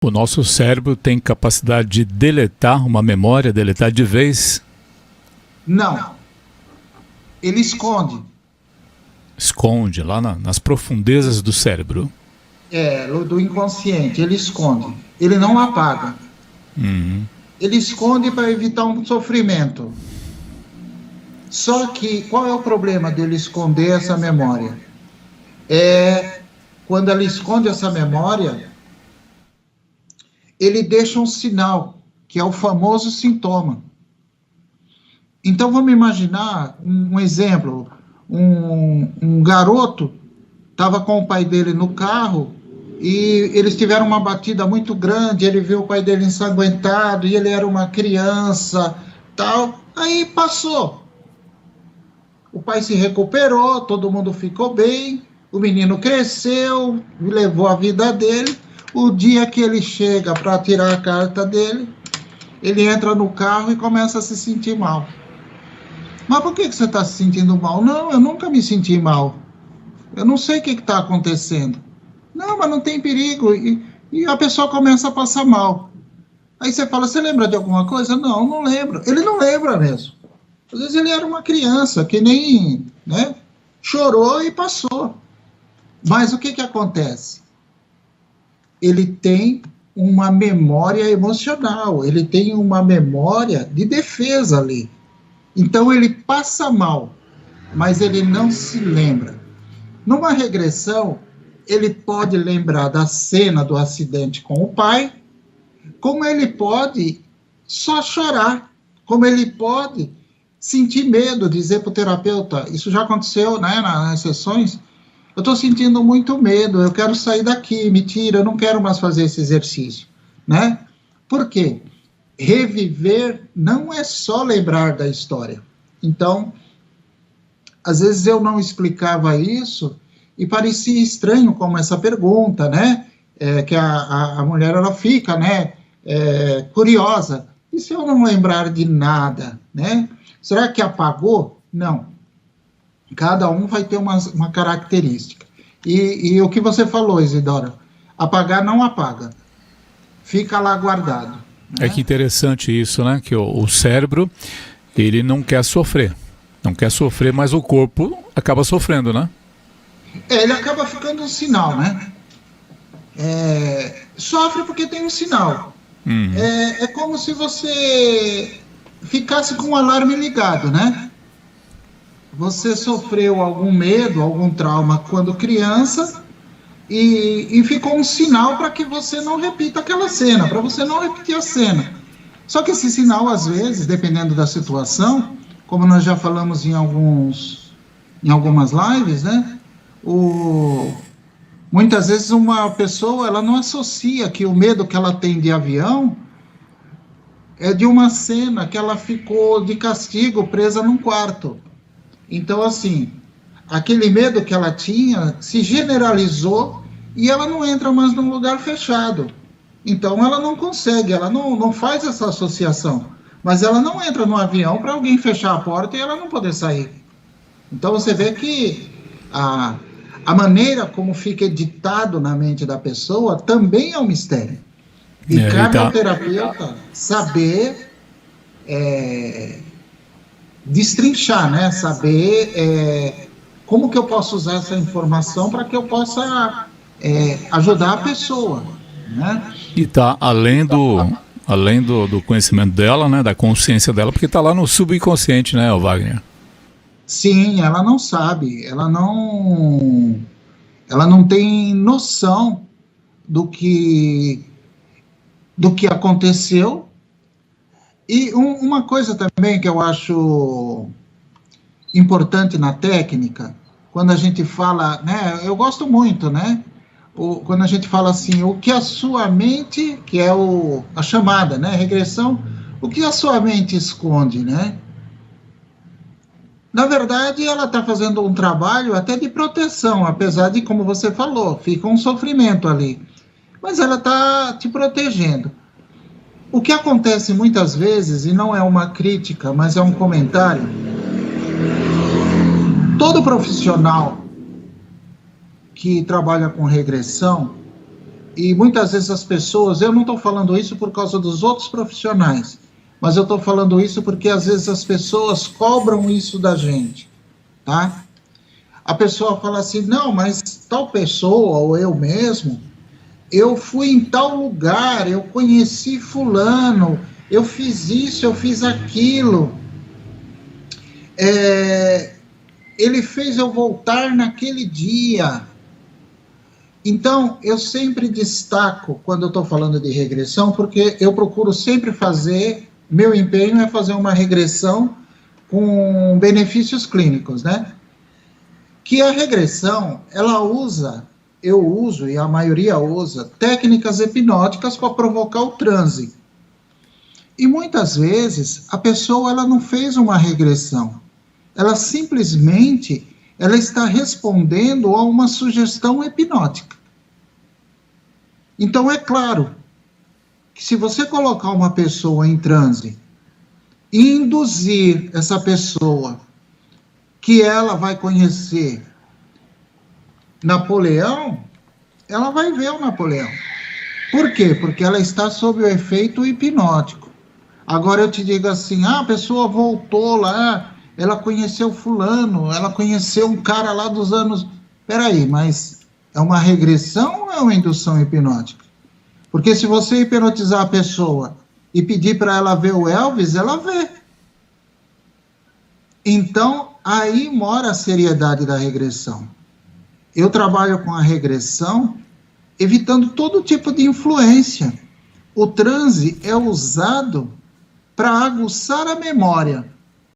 O nosso cérebro tem capacidade de deletar uma memória, deletar de vez? Não. Ele esconde. Esconde lá nas profundezas do cérebro. Do inconsciente, ele esconde. Ele não apaga. Uhum. Ele esconde para evitar um sofrimento. Só que qual é o problema dele esconder essa memória? Quando ele esconde essa memória, ele deixa um sinal, que é o famoso sintoma. Então vamos imaginar um exemplo. Um garoto estava com o pai dele no carro e eles tiveram uma batida muito grande, ele viu o pai dele ensanguentado e ele era uma criança, tal. Aí passou. O pai se recuperou, todo mundo ficou bem, o menino cresceu, levou a vida dele. O dia que ele chega para tirar a carta dele, ele entra no carro e começa a se sentir mal. Mas por que você está se sentindo mal? Não, eu nunca me senti mal. Eu não sei o que está acontecendo. Não, mas não tem perigo. E a pessoa começa a passar mal. Aí você fala, você lembra de alguma coisa? Não, não lembro. Ele não lembra mesmo. Às vezes ele era uma criança que nem, né, chorou e passou. Mas o que acontece? Ele tem uma memória emocional, ele tem uma memória de defesa ali. Então ele passa mal, mas ele não se lembra. Numa regressão, ele pode lembrar da cena do acidente com o pai, como ele pode só chorar, como ele pode sentir medo, dizer para o terapeuta, isso já aconteceu, né, nas sessões, eu estou sentindo muito medo, eu quero sair daqui, me tira, eu não quero mais fazer esse exercício, né? Por quê? Reviver não é só lembrar da história. Então, às vezes eu não explicava isso e parecia estranho como essa pergunta, né? Que a mulher, ela fica, né, curiosa. E se eu não lembrar de nada, né? Será que apagou? Não. Cada um vai ter uma característica. E o que você falou, Isidora, apagar não apaga. Fica lá guardado. Né? É que interessante isso, né? Que o cérebro, ele não quer sofrer. Não quer sofrer, mas o corpo acaba sofrendo, né? Ele acaba ficando um sinal, né? Sofre porque tem um sinal. Uhum. É como se você ficasse com o alarme ligado, né? Você sofreu algum medo, algum trauma quando criança e ficou um sinal para que você não repita aquela cena, para você não repetir a cena. Só que esse sinal, às vezes, dependendo da situação, como nós já falamos em algumas lives, né? Muitas vezes uma pessoa, ela não associa que o medo que ela tem de avião é de uma cena que ela ficou de castigo presa num quarto. Então, assim, aquele medo que ela tinha se generalizou e ela não entra mais num lugar fechado. Então, ela não consegue, ela não faz essa associação. Mas ela não entra no avião para alguém fechar a porta e ela não poder sair. Então, você vê que a maneira como fica editado na mente da pessoa também é um mistério. E cabe ao terapeuta saber destrinchar, né? Saber como que eu posso usar essa informação para que eu possa ajudar a pessoa, né? E tá além do conhecimento dela, né? Da consciência dela, porque tá lá no subconsciente, né, Wagner? Sim, ela não sabe, ela não tem noção do que aconteceu. E uma coisa também que eu acho importante na técnica, quando a gente fala, né, eu gosto muito, né, quando a gente fala assim, o que a sua mente, que é a chamada, né, regressão, o que a sua mente esconde, né? Na verdade, ela está fazendo um trabalho até de proteção, apesar de, como você falou, fica um sofrimento ali. Mas ela está te protegendo. O que acontece muitas vezes, e não é uma crítica, mas é um comentário, todo profissional que trabalha com regressão, e muitas vezes as pessoas, eu não estou falando isso por causa dos outros profissionais, mas eu estou falando isso porque às vezes as pessoas cobram isso da gente, tá? A pessoa fala assim, não, mas tal pessoa, ou eu mesmo, eu fui em tal lugar, eu conheci fulano, eu fiz isso, eu fiz aquilo, ele fez eu voltar naquele dia. Então, eu sempre destaco, quando eu estou falando de regressão, porque eu procuro sempre fazer, meu empenho é fazer uma regressão com benefícios clínicos, né? Que a regressão, ela usa, eu uso, e a maioria usa, técnicas hipnóticas para provocar o transe. E muitas vezes, a pessoa ela não fez uma regressão. Ela simplesmente ela está respondendo a uma sugestão hipnótica. Então, é claro que se você colocar uma pessoa em transe e induzir essa pessoa que ela vai conhecer Napoleão, ela vai ver o Napoleão. Por quê? Porque ela está sob o efeito hipnótico. Agora eu te digo assim, a pessoa voltou lá, ela conheceu fulano, ela conheceu um cara lá dos anos... Peraí, mas é uma regressão ou é uma indução hipnótica? Porque se você hipnotizar a pessoa e pedir para ela ver o Elvis, ela vê. Então, aí mora a seriedade da regressão. Eu trabalho com a regressão evitando todo tipo de influência. O transe é usado para aguçar a memória.